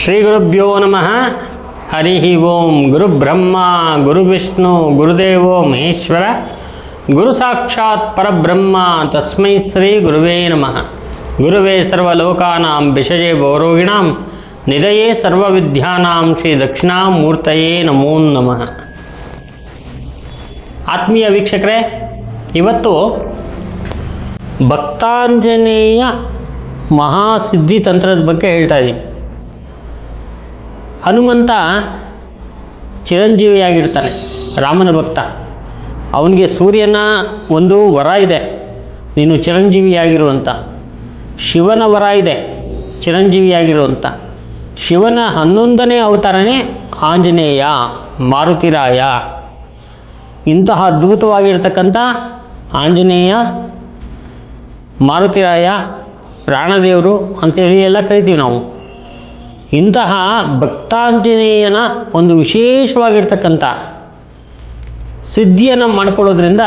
ಶ್ರೀಗುರುಭ್ಯೋ ನಮಃ. ಹರಿ ಓಂ. ಗುರುಬ್ರಹ್ಮ ಗುರುವಿಷ್ಣು ಗುರುದೇವೋ ಮಹೇಶ್ವರ, ಗುರು ಸಾಕ್ಷಾತ್ ಪರಬ್ರಹ್ಮ ತಸ್ಮೈ ಶ್ರೀ ಗುರುವೇ ನಮಃ. ಗುರುವೇ ಸರ್ವಲೋಕಾನಾಂ ವಿಷಜೇ ಭವರೋಗಿಣಾಂ ನಿಧಯೇ ಸರ್ವವಿದ್ಯಾನಾಂ ಶ್ರೀ ದಕ್ಷಿಣಾಮೂರ್ತಯೇ ನಮೋ ನಮಃ. ಆತ್ಮೀಯ ವೀಕ್ಷಕರೇ, ಇವತ್ತು ಭಕ್ತಾಂಜನೇಯ ಮಹಾಸಿದ್ಧಿ ತಂತ್ರದ ಬಗ್ಗೆ ಹೇಳ್ತಾ ಇದ್ದೀನಿ. ಹನುಮಂತ ಚಿರಂಜೀವಿಯಾಗಿರ್ತಾನೆ, ರಾಮನ ಭಕ್ತ. ಅವನಿಗೆ ಸೂರ್ಯನ ಒಂದು ವರ ಇದೆ, ನೀನು ಚಿರಂಜೀವಿಯಾಗಿರುವಂಥ. ಶಿವನ ವರ ಇದೆ, ಚಿರಂಜೀವಿಯಾಗಿರುವಂಥ. ಶಿವನ 11ನೇ ಅವತಾರನೇ ಆಂಜನೇಯ, ಮಾರುತಿರಾಯ. ಇಂತಹ ಅದ್ಭುತವಾಗಿರ್ತಕ್ಕಂಥ ಆಂಜನೇಯ, ಮಾರುತಿರಾಯ, ಪ್ರಾಣದೇವರು ಅಂತೇಳಿ ಎಲ್ಲ ಕರಿತೀವಿ ನಾವು. ಇಂತಹ ಭಕ್ತಾಂಜನೇಯನ ಒಂದು ವಿಶೇಷವಾಗಿರ್ತಕ್ಕಂಥ ಸಿದ್ಧಿಯನ್ನು ಮಾಡಿಕೊಳ್ಳೋದ್ರಿಂದ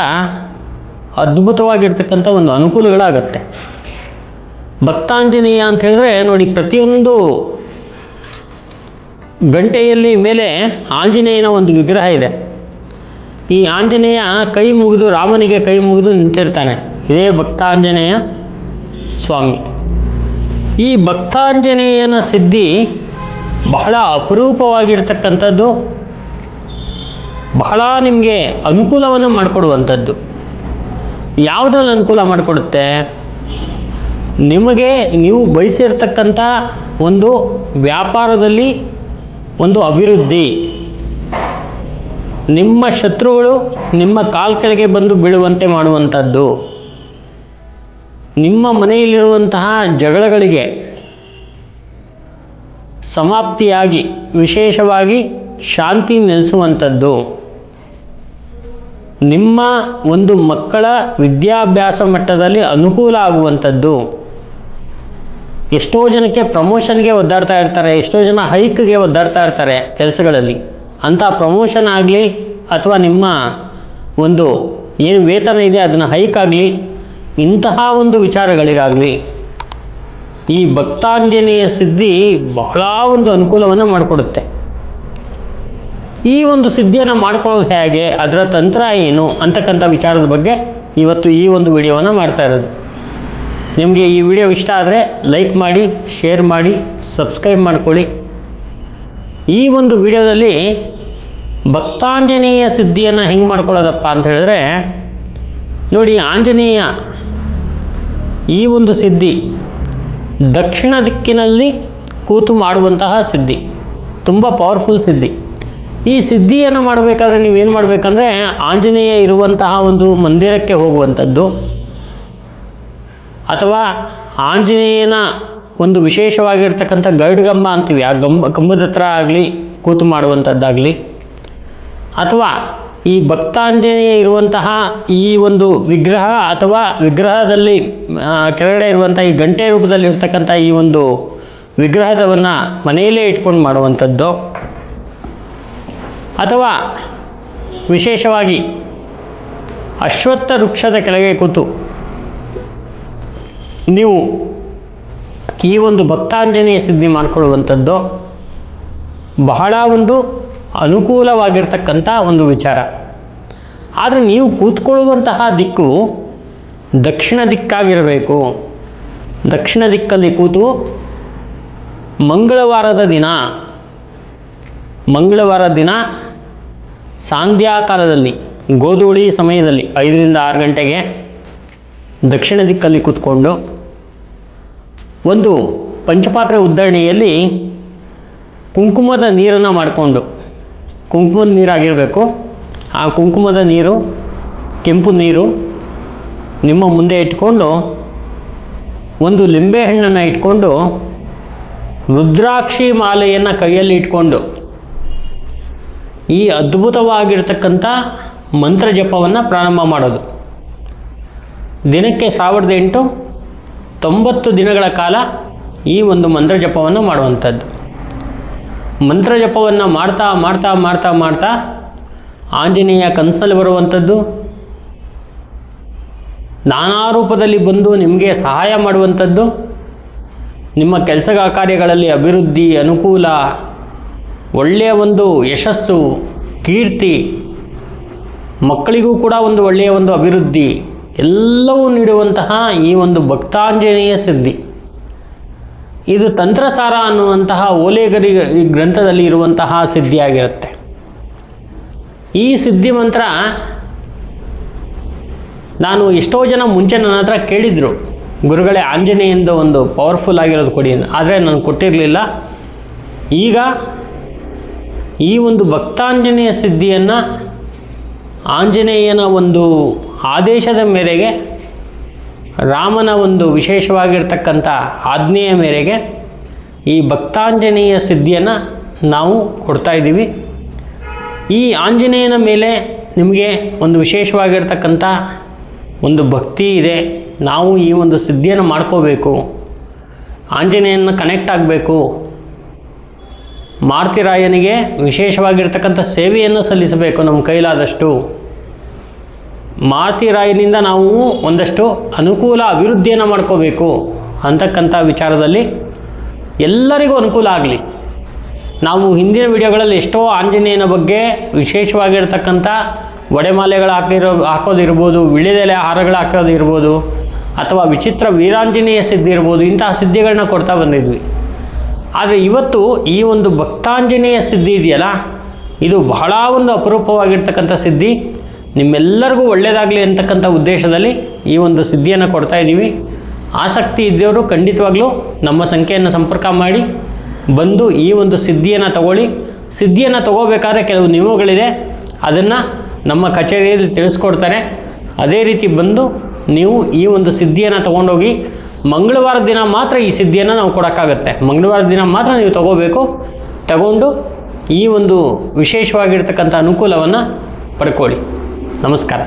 ಅದ್ಭುತವಾಗಿರ್ತಕ್ಕಂಥ ಒಂದು ಅನುಕೂಲಗಳಾಗತ್ತೆ. ಭಕ್ತಾಂಜನೇಯ ಅಂತ ಹೇಳಿದ್ರೆ ನೋಡಿ, ಪ್ರತಿಯೊಂದು ಗಂಟೆಯಲ್ಲಿ ಮೇಲೆ ಆಂಜನೇಯನ ಒಂದು ವಿಗ್ರಹ ಇದೆ. ಈ ಆಂಜನೇಯ ಕೈ ಮುಗಿದು, ರಾಮನಿಗೆ ಕೈ ಮುಗಿದು ನಿಂತಿರ್ತಾನೆ. ಇದೇ ಭಕ್ತಾಂಜನೇಯ ಸ್ವಾಮಿ. ಈ ಭಕ್ತಾಂಜನೇಯನ ಸಿದ್ಧಿ ಬಹಳ ಅಪರೂಪವಾಗಿರ್ತಕ್ಕಂಥದ್ದು, ಬಹಳ ನಿಮಗೆ ಅನುಕೂಲವನ್ನು ಮಾಡಿಕೊಡುವಂಥದ್ದು. ಯಾವುದ್ರಲ್ಲಿ ಅನುಕೂಲ ಮಾಡಿಕೊಡುತ್ತೆ? ನಿಮಗೆ ನೀವು ಬಯಸಿರ್ತಕ್ಕಂಥ ಒಂದು ವ್ಯಾಪಾರದಲ್ಲಿ ಒಂದು ಅಭಿವೃದ್ಧಿ, ನಿಮ್ಮ ಶತ್ರುಗಳು ನಿಮ್ಮ ಕಾಲ ಕೆಳಗೆ ಬಂದು ಬೀಳುವಂತೆ ಮಾಡುವಂಥದ್ದು, ನಿಮ್ಮ ಮನೆಯಲ್ಲಿರುವಂತಹ ಜಗಳಗಳಿಗೆ ಸಮಾಪ್ತಿಯಾಗಿ ವಿಶೇಷವಾಗಿ ಶಾಂತಿ ನೆಲೆಸುವಂಥದ್ದು, ನಿಮ್ಮ ಒಂದು ಮಕ್ಕಳ ವಿದ್ಯಾಭ್ಯಾಸ ಮಟ್ಟದಲ್ಲಿ ಅನುಕೂಲ ಆಗುವಂಥದ್ದು. ಎಷ್ಟೋ ಜನಕ್ಕೆ ಪ್ರಮೋಷನ್ಗೆ ಒದ್ದಾಡ್ತಾ ಇರ್ತಾರೆ, ಎಷ್ಟೋ ಜನ ಹೈಕ್ಗೆ ಒದ್ದಾಡ್ತಾ ಇರ್ತಾರೆ ಕೆಲಸಗಳಲ್ಲಿ. ಅಂಥ ಪ್ರಮೋಷನ್ ಆಗಲಿ ಅಥವಾ ನಿಮ್ಮ ಒಂದು ಏನು ವೇತನ ಇದೆ ಅದನ್ನು ಹೈಕ್ ಆಗಲಿ, ಇಂತಹ ಒಂದು ವಿಚಾರಗಳಿಗಾಗಲಿ ಈ ಭಕ್ತಾಂಜನೇಯ ಸಿದ್ಧಿ ಬಹಳ ಒಂದು ಅನುಕೂಲವನ್ನು ಮಾಡಿಕೊಡುತ್ತೆ. ಈ ಒಂದು ಸಿದ್ಧಿಯನ್ನು ಮಾಡ್ಕೊಳ್ಳೋದು ಹೇಗೆ, ಅದರ ತಂತ್ರ ಏನು ಅಂತಕ್ಕಂಥ ವಿಚಾರದ ಬಗ್ಗೆ ಇವತ್ತು ಈ ಒಂದು ವಿಡಿಯೋವನ್ನು ಮಾಡ್ತಾ ಇರೋದು. ನಿಮಗೆ ಈ ವಿಡಿಯೋ ಇಷ್ಟ ಆದರೆ ಲೈಕ್ ಮಾಡಿ, ಶೇರ್ ಮಾಡಿ, ಸಬ್ಸ್ಕ್ರೈಬ್ ಮಾಡ್ಕೊಳ್ಳಿ. ಈ ಒಂದು ವಿಡಿಯೋದಲ್ಲಿ ಭಕ್ತಾಂಜನೇಯ ಸಿದ್ಧಿಯನ್ನು ಹೆಂಗೆ ಮಾಡ್ಕೊಳ್ಳೋದಪ್ಪ ಅಂತ ಹೇಳಿದ್ರೆ ನೋಡಿ, ಆಂಜನೇಯ ಈ ಒಂದು ಸಿದ್ಧಿ ದಕ್ಷಿಣ ದಿಕ್ಕಿನಲ್ಲಿ ಕೂತು ಮಾಡುವಂತಹ ಸಿದ್ಧಿ, ತುಂಬ ಪವರ್ಫುಲ್ ಸಿದ್ಧಿ. ಈ ಸಿದ್ಧಿಯನ್ನು ಮಾಡಬೇಕಾದ್ರೆ ನೀವೇನು ಮಾಡಬೇಕಂದ್ರೆ, ಆಂಜನೇಯ ಇರುವಂತಹ ಒಂದು ಮಂದಿರಕ್ಕೆ ಹೋಗುವಂಥದ್ದು, ಅಥವಾ ಆಂಜನೇಯನ ಒಂದು ವಿಶೇಷವಾಗಿರ್ತಕ್ಕಂಥ ಗರುಡಗಂಬ ಅಂತೀವಿ, ಆ ಕಂಬದ ಹತ್ರ ಆಗಲಿ ಕೂತು ಮಾಡುವಂಥದ್ದಾಗಲಿ, ಅಥವಾ ಈ ಭಕ್ತಾಂಜನೇಯ ಇರುವಂತಹ ಈ ಒಂದು ವಿಗ್ರಹ ಅಥವಾ ವಿಗ್ರಹದಲ್ಲಿ ಕೆಳಗಡೆ ಇರುವಂಥ ಈ ಗಂಟೆ ರೂಪದಲ್ಲಿ ಇರ್ತಕ್ಕಂಥ ಈ ಒಂದು ವಿಗ್ರಹವನ್ನು ಮನೆಯಲ್ಲೇ ಇಟ್ಕೊಂಡು ಮಾಡುವಂಥದ್ದು, ಅಥವಾ ವಿಶೇಷವಾಗಿ ಅಶ್ವತ್ಥ ವೃಕ್ಷದ ಕೆಳಗೆ ಕೂತು ನೀವು ಈ ಒಂದು ಭಕ್ತಾಂಜನೇಯ ಸಿದ್ಧಿ ಮಾಡಿಕೊಳ್ಳುವಂಥದ್ದು ಬಹಳ ಒಂದು ಅನುಕೂಲವಾಗಿರ್ತಕ್ಕಂಥ ಒಂದು ವಿಚಾರ. ಆದರೆ ನೀವು ಕೂತ್ಕೊಳ್ಳುವಂತಹ ದಿಕ್ಕು ದಕ್ಷಿಣ ದಿಕ್ಕಾಗಿರಬೇಕು. ದಕ್ಷಿಣ ದಿಕ್ಕಲ್ಲಿ ಕೂತು ಮಂಗಳವಾರದ ದಿನ ಸಾಂಧ್ಯಾಕಾಲದಲ್ಲಿ, ಗೋಧೂಳಿ ಸಮಯದಲ್ಲಿ 5 ರಿಂದ 6 ಗಂಟೆಗೆ ದಕ್ಷಿಣ ದಿಕ್ಕಲ್ಲಿ ಕೂತ್ಕೊಂಡು ಒಂದು ಪಂಚಪಾತ್ರೆ ಉದ್ದರಣೆಯಲ್ಲಿ ಕುಂಕುಮದ ನೀರನ್ನು ಮಾಡಿಕೊಂಡು, ಕುಂಕುಮದ ನೀರಾಗಿರಬೇಕು, ಆ ಕುಂಕುಮದ ನೀರು, ಕೆಂಪು ನೀರು ನಿಮ್ಮ ಮುಂದೆ ಇಟ್ಕೊಂಡು, ಒಂದು ಲಿಂಬೆಹಣ್ಣನ್ನು ಇಟ್ಕೊಂಡು, ರುದ್ರಾಕ್ಷಿ ಮಾಲೆಯನ್ನು ಕೈಯಲ್ಲಿ ಇಟ್ಕೊಂಡು ಈ ಅದ್ಭುತವಾಗಿರ್ತಕ್ಕಂಥ ಮಂತ್ರ ಜಪವನ್ನು ಪ್ರಾರಂಭ ಮಾಡೋದು. ದಿನಕ್ಕೆ 1008 ದಿನಗಳ ಕಾಲ ಈ ಒಂದು ಮಂತ್ರ ಜಪವನ್ನು ಮಾಡುವಂಥದ್ದು. ಮಂತ್ರ ಜಪವನ್ನು ಮಾಡ್ತಾ ಮಾಡ್ತಾ ಮಾಡ್ತಾ ಮಾಡ್ತಾ ಆಂಜನೇಯ ಕನಸಲ್ಲಿ ಬರುವಂಥದ್ದು, ನಾನಾ ರೂಪದಲ್ಲಿ ಬಂದು ನಿಮಗೆ ಸಹಾಯ ಮಾಡುವಂಥದ್ದು, ನಿಮ್ಮ ಕೆಲಸ ಕಾರ್ಯಗಳಲ್ಲಿ ಅಭಿವೃದ್ಧಿ, ಅನುಕೂಲ, ಒಳ್ಳೆಯ ಒಂದು ಯಶಸ್ಸು, ಕೀರ್ತಿ, ಮಕ್ಕಳಿಗೂ ಕೂಡ ಒಂದು ಒಳ್ಳೆಯ ಒಂದು ಅಭಿವೃದ್ಧಿ ಎಲ್ಲವೂ ನೀಡುವಂತಹ ಈ ಒಂದು ಭಕ್ತಾಂಜನೇಯ ಸಿದ್ಧಿ, ಇದು ತಂತ್ರಸಾರ ಅನ್ನುವಂತಹ ಓಲೆಗರಿ ಗ್ರಂಥದಲ್ಲಿ ಇರುವಂತಹ ಸಿದ್ಧಿಯಾಗಿರುತ್ತೆ. ಈ ಸಿದ್ಧಿ ಮಂತ್ರ ನಾನು ಎಷ್ಟೋ ಜನ ಮುಂಚೆ ನನ್ನ ಹತ್ರ ಕೇಳಿದರು, ಗುರುಗಳೇ ಆಂಜನೇಯಂದು ಒಂದು ಪವರ್ಫುಲ್ ಆಗಿರೋದು ಕೊಡಿ, ಆದರೆ ನಾನು ಕೊಟ್ಟಿರಲಿಲ್ಲ. ಈಗ ಈ ಒಂದು ಭಕ್ತಾಂಜನೇಯ ಸಿದ್ಧಿಯನ್ನು ಆಂಜನೇಯನ ಒಂದು ಆದೇಶದ ಮೇರೆಗೆ, ರಾಮನ ಒಂದು ವಿಶೇಷವಾಗಿರ್ತಕ್ಕಂಥ ಆಜ್ಞೆಯ ಮೇರೆಗೆ ಈ ಭಕ್ತಾಂಜನೇಯ ಸಿದ್ಧಿಯನ್ನು ನಾವು ಕೊಡ್ತಾಯಿದ್ದೀವಿ. ಈ ಆಂಜನೇಯನ ಮೇಲೆ ನಿಮಗೆ ಒಂದು ವಿಶೇಷವಾಗಿರ್ತಕ್ಕಂಥ ಒಂದು ಭಕ್ತಿ ಇದೆ. ನಾವು ಈ ಒಂದು ಸಿದ್ಧಿಯನ್ನು ಮಾಡ್ಕೋಬೇಕು, ಆಂಜನೇಯನ ಕನೆಕ್ಟ್ ಆಗಬೇಕು, ಮಾರುತಿರಾಯನಿಗೆ ವಿಶೇಷವಾಗಿರ್ತಕ್ಕಂಥ ಸೇವೆಯನ್ನು ಸಲ್ಲಿಸಬೇಕು ನಮ್ಮ ಕೈಲಾದಷ್ಟು. ಮಾರುತಿರಾಯನಿಂದ ನಾವು ಒಂದಷ್ಟು ಅನುಕೂಲ, ಅಭಿವೃದ್ಧಿಯನ್ನು ಮಾಡ್ಕೋಬೇಕು ಅಂತಕ್ಕಂಥ ವಿಚಾರದಲ್ಲಿ ಎಲ್ಲರಿಗೂ ಅನುಕೂಲ ಆಗಲಿ. ನಾವು ಹಿಂದಿನ ವಿಡಿಯೋಗಳಲ್ಲಿ ಎಷ್ಟೋ ಆಂಜನೇಯನ ಬಗ್ಗೆ ವಿಶೇಷವಾಗಿರ್ತಕ್ಕಂಥ ಒಡೆಮಾಲೆಗಳು ಹಾಕೋದಿರ್ಬೋದು, ವಿಳೆದೆಲೆ ಹಾರಗಳು ಹಾಕೋದಿರ್ಬೋದು, ಅಥವಾ ವಿಚಿತ್ರ ವೀರಾಂಜನೇಯ ಸಿದ್ಧಿ ಇರ್ಬೋದು, ಇಂತಹ ಸಿದ್ಧಿಗಳನ್ನ ಕೊಡ್ತಾ ಬಂದಿದ್ವಿ. ಆದರೆ ಇವತ್ತು ಈ ಒಂದು ಭಕ್ತಾಂಜನೇಯ ಸಿದ್ಧಿ ಇದೆಯಲ್ಲ, ಇದು ಬಹಳ ಒಂದು ಅಪರೂಪವಾಗಿರ್ತಕ್ಕಂಥ ಸಿದ್ಧಿ. ನಿಮ್ಮೆಲ್ಲರಿಗೂ ಒಳ್ಳೆಯದಾಗಲಿ ಅಂತಕ್ಕಂಥ ಉದ್ದೇಶದಲ್ಲಿ ಈ ಒಂದು ಸಿದ್ಧಿಯನ್ನು ಕೊಡ್ತಾ ಇದ್ದೀವಿ. ಆಸಕ್ತಿ ಇದ್ದವರು ಖಂಡಿತವಾಗ್ಲೂ ನಮ್ಮ ಸಂಖ್ಯೆಯನ್ನು ಸಂಪರ್ಕ ಮಾಡಿ ಬಂದು ಈ ಒಂದು ಸಿದ್ಧಿಯನ್ನು ತಗೊಳ್ಳಿ. ಸಿದ್ಧಿಯನ್ನು ತಗೋಬೇಕಾದ್ರೆ ಕೆಲವು ನಿಯಮಗಳಿದೆ, ಅದನ್ನು ನಮ್ಮ ಕಚೇರಿಯಲ್ಲಿ ತಿಳಿಸ್ಕೊಡ್ತಾರೆ. ಅದೇ ರೀತಿ ಬಂದು ನೀವು ಈ ಒಂದು ಸಿದ್ಧಿಯನ್ನು ತೊಗೊಂಡೋಗಿ ಮಂಗಳವಾರದ ದಿನ ಮಾತ್ರ ಈ ಸಿದ್ಧಿಯನ್ನು ನಾವು ಕೊಡೋಕ್ಕಾಗತ್ತೆ. ಮಂಗಳವಾರದ ದಿನ ಮಾತ್ರ ನೀವು ತಗೋಬೇಕು. ತಗೊಂಡು ಈ ಒಂದು ವಿಶೇಷವಾಗಿರ್ತಕ್ಕಂಥ ಅನುಕೂಲವನ್ನು ಪಡ್ಕೊಳ್ಳಿ. ನಮಸ್ಕಾರ.